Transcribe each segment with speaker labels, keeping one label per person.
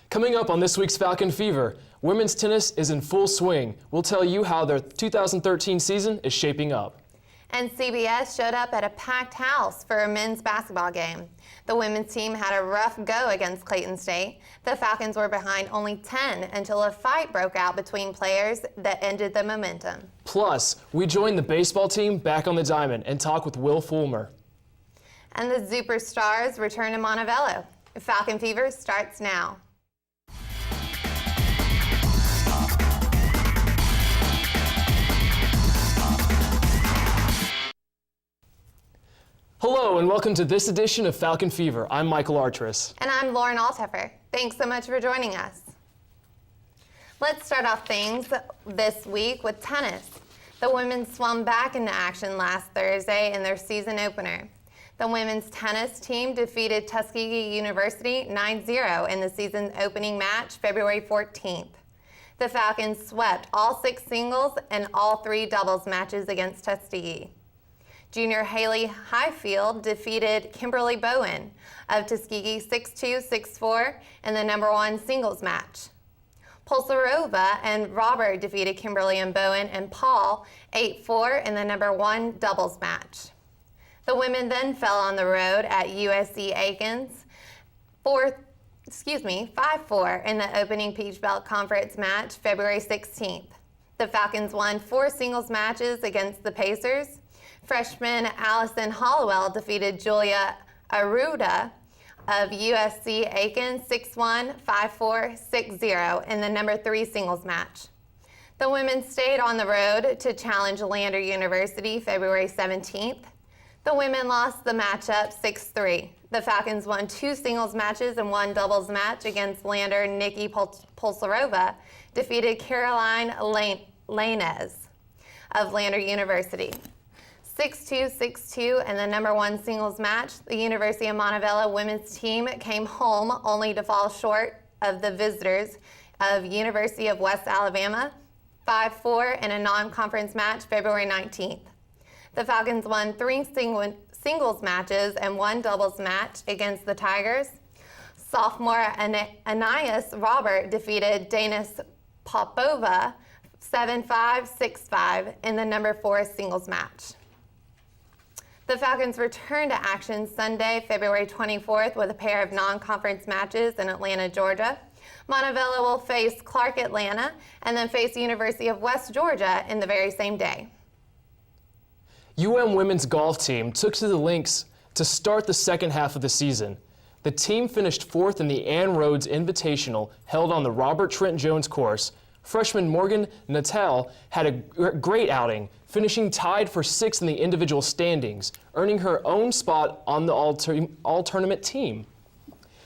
Speaker 1: Coming up on this week's Falcon Fever, women's tennis is in full swing. We'll tell you how their 2013 season is shaping up.
Speaker 2: And CBS showed up at a packed house for a men's basketball game. The women's team had a rough go against Clayton State. The Falcons were behind only 10 until a fight broke out between players that ended the momentum.
Speaker 1: Plus, we join the baseball team back on the diamond and talk with Will Fulmer.
Speaker 2: And the Zooperstars return to Montevallo. Falcon Fever starts now.
Speaker 1: Hello and welcome to this edition of Falcon Fever. I'm Michael Artris.
Speaker 2: And I'm Lauren Altheffer. Thanks so much for joining us. Let's start off things this week with tennis. The women swung back into action last Thursday in their season opener. The women's tennis team defeated Tuskegee University 9-0 in the season opening match February 14th. The Falcons swept all 6 singles and all 3 doubles matches against Tuskegee. Junior Haley Highfield defeated Kimberly Bowen of Tuskegee 6-2, 6-4 in the #1 singles match. Polsarova and Robert defeated Kimberly and Bowen and Paul 8-4 in the #1 doubles match. The women then fell on the road at USC Aikens 5-4 in the opening Peach Belt Conference match February 16th. The Falcons won 4 singles matches against the Pacers. Freshman Allison Hollowell defeated Julia Aruda of USC Aiken 6-1, 5-4, 6-0 in the #3 singles match. The women stayed on the road to challenge Lander University February 17th. The women lost the matchup 6-3. The Falcons won 2 singles matches and 1 doubles match against Lander. Nikki Polsarova defeated Caroline Lainez of Lander University 6-2, 6-2 in the #1 singles match. The University of Montevallo women's team came home only to fall short of the visitors of University of West Alabama 5-4 in a non-conference match February 19th. The Falcons won 3 singles matches and 1 doubles match against the Tigers. Sophomore Anais Robert defeated Danis Popova 7-5, 6-5 in the #4 singles match. The Falcons return to action Sunday, February 24th with a pair of non-conference matches in Atlanta, Georgia. Montevallo will face Clark Atlanta and then face the University of West Georgia in the very same day.
Speaker 1: UM women's golf team took to the links to start the second half of the season. The team finished 4th in the Ann Rhodes Invitational held on the Robert Trent Jones course. Freshman Morgan Natal had a great outing, finishing tied for 6th in the individual standings, earning her own spot on the all-tournament team.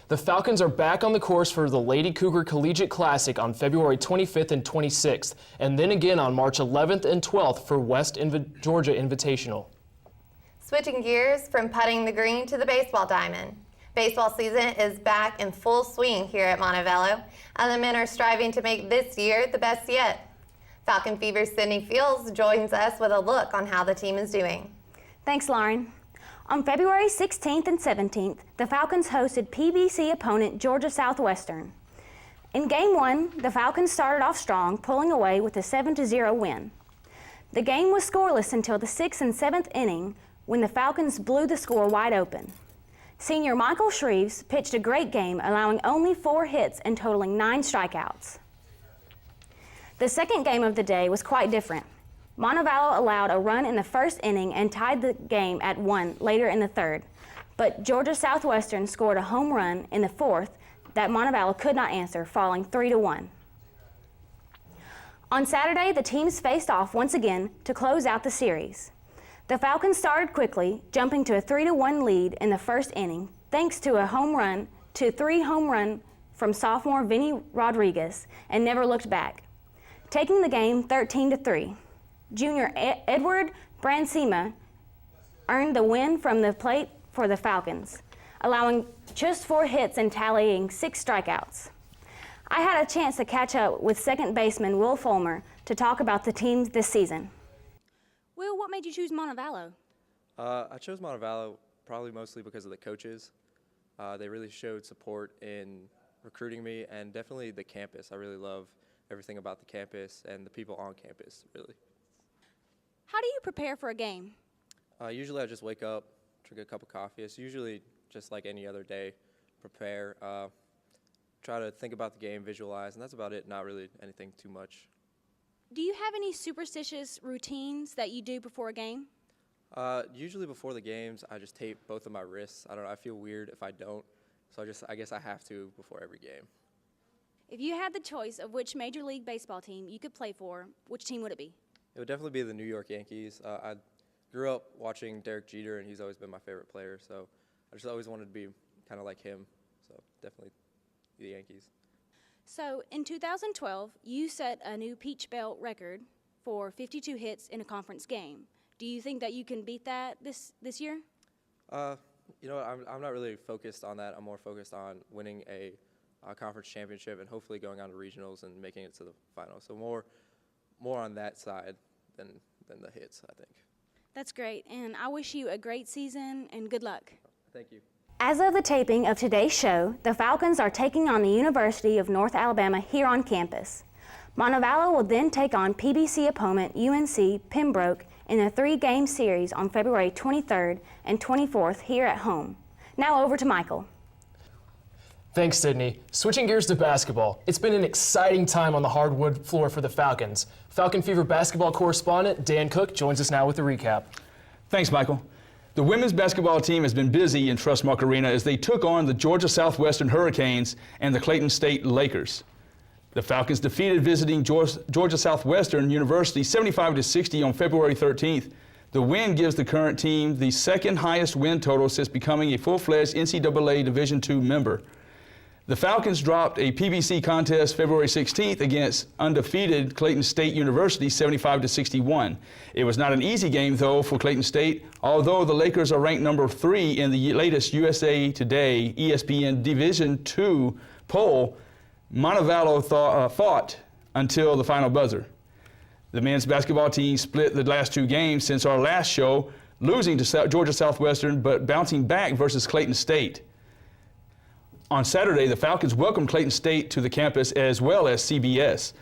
Speaker 1: The Falcons are back on the course for the Lady Cougar Collegiate Classic on February 25th and 26th, and then again on March 11th and 12th for West Georgia Invitational.
Speaker 2: Switching gears from putting the green to the baseball diamond. Baseball season is back in full swing here at Montevallo, and the men are striving to make this year the best yet. Falcon Fever's Sydney Fields joins us with a look on how the team is doing.
Speaker 3: Thanks, Lauren. On February 16th and 17th, the Falcons hosted PBC opponent Georgia Southwestern. In Game 1, the Falcons started off strong, pulling away with a 7-0 win. The game was scoreless until the 6th and 7th inning when the Falcons blew the score wide open. Senior Michael Shreves pitched a great game, allowing only 4 hits and totaling 9 strikeouts. The second game of the day was quite different. Montevallo allowed a run in the first inning and tied the game at 1 later in the third, but Georgia Southwestern scored a home run in the 4th that Montevallo could not answer, falling 3-1. On Saturday, the teams faced off once again to close out the series. The Falcons started quickly, jumping to a 3-1 lead in the first inning, thanks to a 3 home run from sophomore Vinny Rodriguez, and never looked back, taking the game 13-3. Junior Edward Bransima earned the win from the plate for the Falcons, allowing just 4 hits and tallying 6 strikeouts. I had a chance to catch up with second baseman Will Fulmer to talk about the team this season. Will, what made you choose Montevallo?
Speaker 4: I chose Montevallo probably mostly because of the coaches. They really showed support in recruiting me, and definitely the campus. I really love everything about the campus and the people on campus, really.
Speaker 3: How do you prepare for a game?
Speaker 4: Usually I just wake up, drink a cup of coffee. It's usually just like any other day, prepare, try to think about the game, visualize, and that's about it, not really anything too much.
Speaker 3: Do you have any superstitious routines that you do before a game?
Speaker 4: Usually before the games, I just tape both of my wrists. I don't know, I feel weird if I don't, so I guess I have to before every game.
Speaker 3: If you had the choice of which Major League Baseball team you could play for, which team would it be?
Speaker 4: It would definitely be the New York Yankees. I grew up watching Derek Jeter, and he's always been my favorite player, so I just always wanted to be kind of like him, so definitely the Yankees.
Speaker 3: So in 2012, you set a new Peach Belt record for 52 hits in a conference game. Do you think that you can beat that this year?
Speaker 4: You know, I'm not really focused on that. I'm more focused on winning a conference championship and hopefully going on to regionals and making it to the final. So more on that side than the hits, I think.
Speaker 3: That's great, and I wish you a great season and good luck.
Speaker 4: Thank you.
Speaker 3: As of the taping of today's show, the Falcons are taking on the University of North Alabama here on campus. Montevallo will then take on PBC opponent UNC Pembroke in a 3-game series on February 23rd and 24th here at home. Now over to Michael.
Speaker 1: Thanks, Sydney. Switching gears to basketball, it's been an exciting time on the hardwood floor for the Falcons. Falcon Fever basketball correspondent Dan Cook joins us now with a recap.
Speaker 5: Thanks, Michael. The women's basketball team has been busy in Trustmark Arena as they took on the Georgia Southwestern Hurricanes and the Clayton State Lakers. The Falcons defeated visiting Georgia Southwestern University 75-60 on February 13th. The win gives the current team the second highest win total since becoming a full-fledged NCAA Division II member. The Falcons dropped a PBC contest February 16th against undefeated Clayton State University 75-61. It was not an easy game, though, for Clayton State. Although the Lakers are ranked number 3 in the latest USA Today ESPN Division II poll, Montevallo fought until the final buzzer. The men's basketball team split the last 2 games since our last show, losing to Georgia Southwestern but bouncing back versus Clayton State. On Saturday, the Falcons welcomed Clayton State to the campus as well as CBS.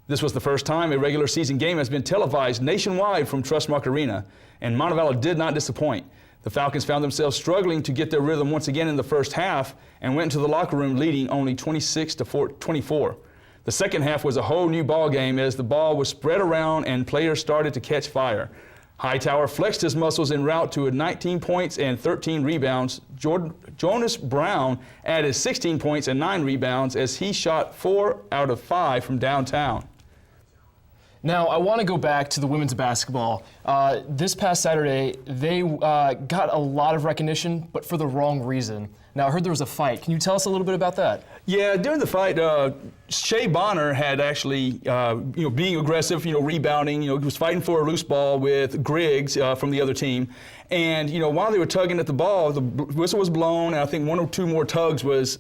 Speaker 5: This was the first time a regular season game has been televised nationwide from Trustmark Arena, and Montevallo did not disappoint. The Falcons found themselves struggling to get their rhythm once again in the first half and went into the locker room leading only 26-24. The second half was a whole new ball game as the ball was spread around and players started to catch fire. Hightower flexed his muscles en route to 19 points and 13 rebounds. Jonas Brown added 16 points and 9 rebounds as he shot 4 out of 5 from downtown.
Speaker 1: Now, I want to go back to the women's basketball. This past Saturday, they got a lot of recognition, but for the wrong reason. Now, I heard there was a fight. Can you tell us a little bit about that?
Speaker 5: Yeah, during the fight, Shea Bonner had actually, being aggressive, rebounding, he was fighting for a loose ball with Griggs from the other team. And, while they were tugging at the ball, the whistle was blown, and I think 1 or 2 more tugs was,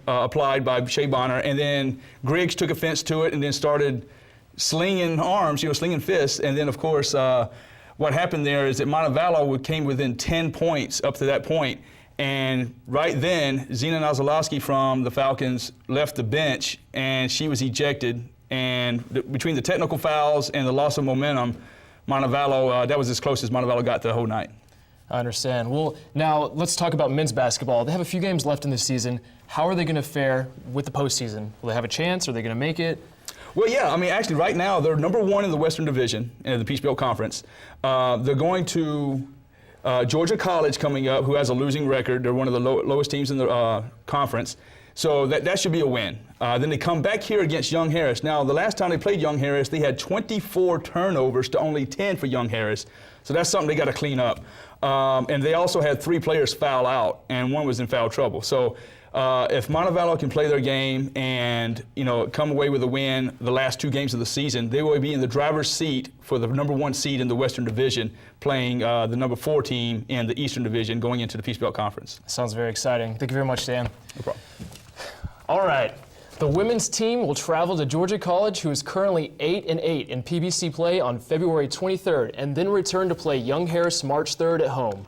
Speaker 5: applied by Shea Bonner. And then Griggs took offense to it and then started slinging arms, slinging fists. And then, of course, what happened there is that Montevallo came within 10 points up to that point. And right then, Zena Nazalowski from the Falcons left the bench, and she was ejected. And between the technical fouls and the loss of momentum, Montevallo, that was as close as Montevallo got the whole night.
Speaker 1: I understand. Well, now let's talk about men's basketball. They have a few games left in the season. How are they going to fare with the postseason? Will they have a chance? Are they going to make it?
Speaker 5: Well, yeah, actually right now they're number 1 in the Western Division in the Peach Belt Conference. They're going to Georgia College coming up, who has a losing record. They're one of the lowest teams in the conference. So that should be a win. Then they come back here against Young Harris. Now, the last time they played Young Harris, they had 24 turnovers to only 10 for Young Harris. So that's something they got to clean up. And they also had 3 players foul out, and 1 was in foul trouble. So if Montevallo can play their game and come away with a win the last 2 games of the season, they will be in the driver's seat for the number 1 seed in the Western Division, playing the number 4 team in the Eastern Division going into the Peach Belt Conference.
Speaker 1: Sounds very exciting. Thank you very much, Dan.
Speaker 5: No problem.
Speaker 1: All right. The women's team will travel to Georgia College, who is currently 8-8 in PBC play, on February 23rd, and then return to play Young Harris March 3rd at home.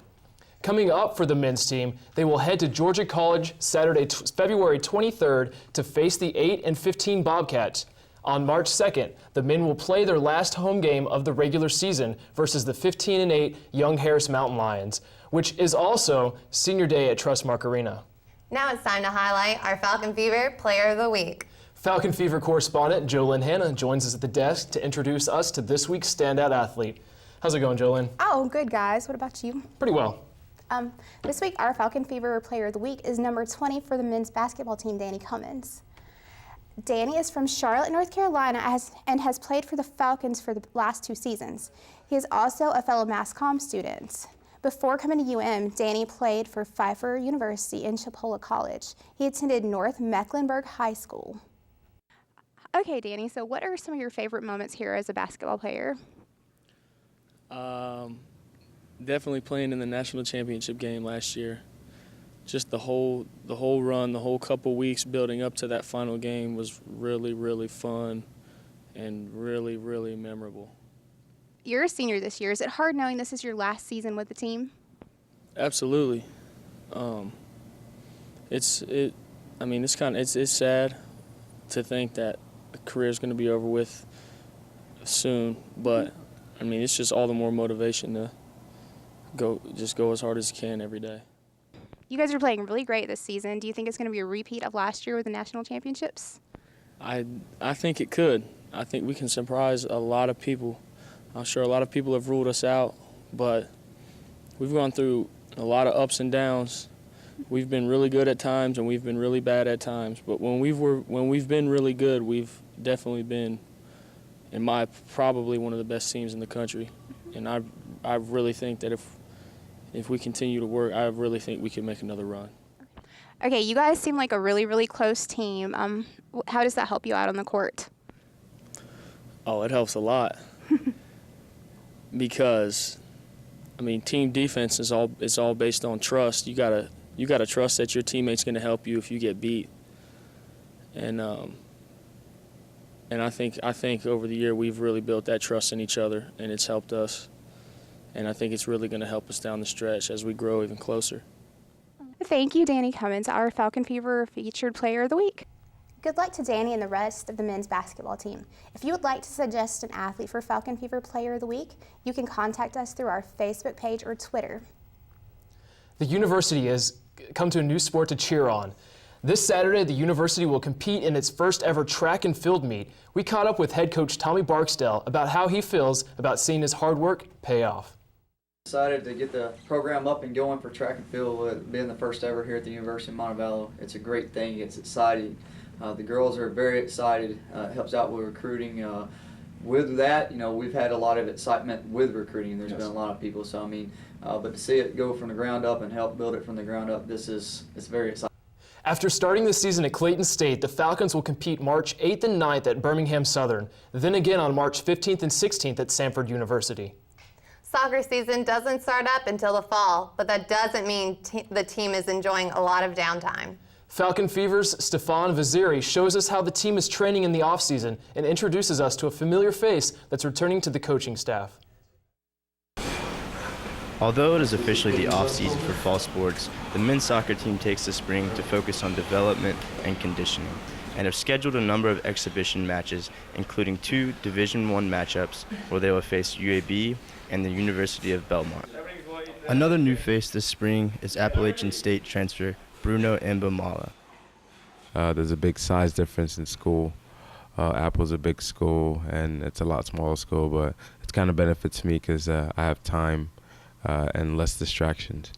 Speaker 1: Coming up for the men's team, they will head to Georgia College Saturday, February 23rd to face the 8 and 15 Bobcats. On March 2nd, the men will play their last home game of the regular season versus the 15 and 8 Young Harris Mountain Lions, which is also senior day at Trustmark Arena.
Speaker 2: Now it's time to highlight our Falcon Fever Player of the Week.
Speaker 1: Falcon Fever correspondent Jolynn Hanna joins us at the desk to introduce us to this week's standout athlete. How's it going, Jolynn?
Speaker 6: Oh, good, guys. What about you?
Speaker 1: Pretty well.
Speaker 6: This week, our Falcon Fever Player of the Week is number 20 for the men's basketball team, Danny Cummins. Danny is from Charlotte, North Carolina, and has played for the Falcons for the last 2 seasons. He is also a fellow Mass Comm student. Before coming to UM, Danny played for Pfeiffer University and Chipola College. He attended North Mecklenburg High School. Okay, Danny, so what are some of your favorite moments here as a basketball player?
Speaker 7: Definitely playing in the national championship game last year. Just the whole run, the whole couple weeks building up to that final game was really, really fun and really, really memorable.
Speaker 6: You're a senior this year. Is it hard knowing this is your last season with the team?
Speaker 7: Absolutely. It's sad to think that the career is going to be over with soon, but I mean, it's just all the more motivation to go as hard as you can every day.
Speaker 6: You guys are playing really great this season. Do you think it's going to be a repeat of last year with the national championships?
Speaker 7: I think it could. I think we can surprise a lot of people. I'm sure a lot of people have ruled us out, but we've gone through a lot of ups and downs. We've been really good at times and we've been really bad at times. But when we've been really good, we've definitely been, probably one of the best teams in the country. And I really think that if we continue to work, I really think we can make another run.
Speaker 6: Okay, you guys seem like a really, really close team. How does that help you out on the court?
Speaker 7: Oh, it helps a lot. Because, I mean, team defense is all based on trust. You gotta trust that your teammate's going to help you if you get beat. And I think over the year we've really built that trust in each other, and it's helped us. And I think it's really going to help us down the stretch as we grow even closer.
Speaker 6: Thank you, Danny Cummins, our Falcon Fever Featured Player of the Week. Good luck to Danny and the rest of the men's basketball team. If you would like to suggest an athlete for Falcon Fever Player of the Week, you can contact us through our Facebook page or Twitter.
Speaker 1: The university has come to a new sport to cheer on. This Saturday, the university will compete in its first ever track and field meet. We caught up with head coach Tommy Barksdale about how he feels about seeing his hard work pay off.
Speaker 8: Excited to get the program up and going for track and field, being the first ever here at the University of Montevallo. It's a great thing. It's exciting. The girls are very excited. It helps out with recruiting. With that, we've had a lot of excitement with recruiting. There's been a lot of people. So but to see it go from the ground up and help build it from the ground up, it's very exciting.
Speaker 1: After starting the season at Clayton State, the Falcons will compete March 8th and 9th at Birmingham Southern, then again on March 15th and 16th at Samford University.
Speaker 2: Soccer season doesn't start up until the fall, but that doesn't mean the team is enjoying a lot of downtime.
Speaker 1: Falcon Fever's Stefan Vaziri shows us how the team is training in the offseason and introduces us to a familiar face that's returning to the coaching staff.
Speaker 9: Although it is officially the off-season for fall sports, the men's soccer team takes the spring to focus on development and conditioning, and have scheduled a number of exhibition matches, including 2 Division I matchups where they will face UAB and the University of Belmont. Another new face this spring is Appalachian State transfer Bruno Mbamala.
Speaker 10: There's a big size difference in school. Apple's a big school, and it's a lot smaller school, but it kind of benefits me because I have time and less distractions.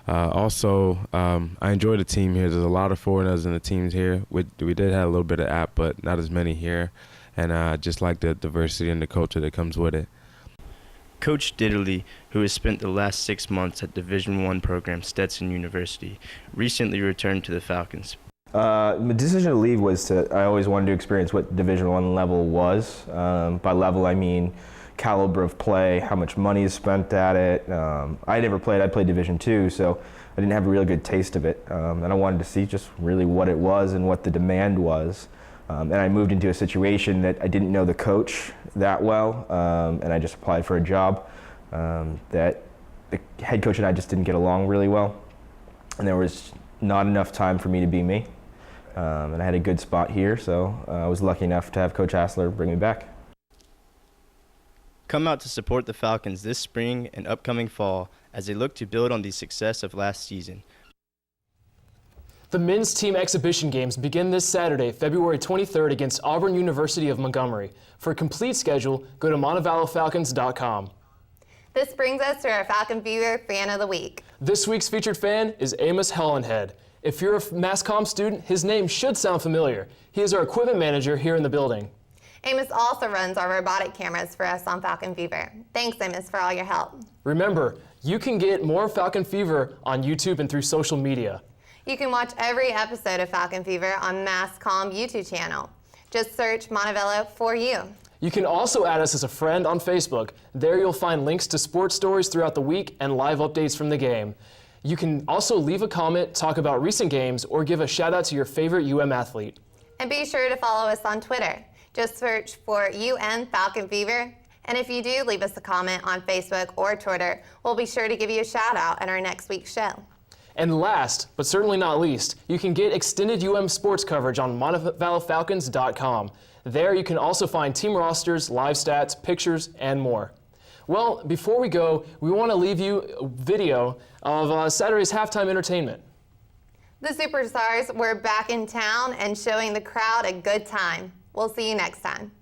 Speaker 10: Also, I enjoy the team here. There's a lot of foreigners in the teams here. We did have a little bit of App, but not as many here. And I just like the diversity and the culture that comes with it.
Speaker 9: Coach Ditterly, who has spent the last 6 months at Division I program Stetson University, recently returned to the Falcons.
Speaker 11: The decision to leave was I always wanted to experience what Division I level was. By level, I mean caliber of play, how much money is spent at it. I never played, I played Division II, so I didn't have a real good taste of it. And I wanted to see just really what it was and what the demand was. And I moved into a situation that I didn't know the coach that well, and I just applied for a job that the head coach and I just didn't get along really well, and there was not enough time for me to be me. And I had a good spot here, so I was lucky enough to have Coach Hassler bring me back.
Speaker 9: Come out to support the Falcons this spring and upcoming fall as they look to build on the success of last season.
Speaker 1: The men's team exhibition games begin this Saturday, February 23rd against Auburn University of Montgomery. For a complete schedule, go to MontevaloFalcons.com.
Speaker 2: This brings us to our Falcon Fever Fan of the Week.
Speaker 1: This week's featured fan is Amos Hollinhead. If you're a Mass Comm student, his name should sound familiar. He is our equipment manager here in the building.
Speaker 2: Amos also runs our robotic cameras for us on Falcon Fever. Thanks, Amos, for all your help.
Speaker 1: Remember, you can get more Falcon Fever on YouTube and through social media.
Speaker 2: You can watch every episode of Falcon Fever on Mass Comm YouTube channel. Just search Montevallo for you.
Speaker 1: You can also add us as a friend on Facebook. There you'll find links to sports stories throughout the week and live updates from the game. You can also leave a comment, talk about recent games, or give a shout out to your favorite athlete.
Speaker 2: And be sure to follow us on Twitter. Just search for Falcon Fever. And if you do leave us a comment on Facebook or Twitter, we'll be sure to give you a shout out at our next week's show.
Speaker 1: And last, but certainly not least, you can get extended sports coverage on MontevaloFalcons.com. There you can also find team rosters, live stats, pictures, and more. Well, before we go, we want to leave you a video of Saturday's halftime entertainment.
Speaker 2: The Zooperstars were back in town and showing the crowd a good time. We'll see you next time.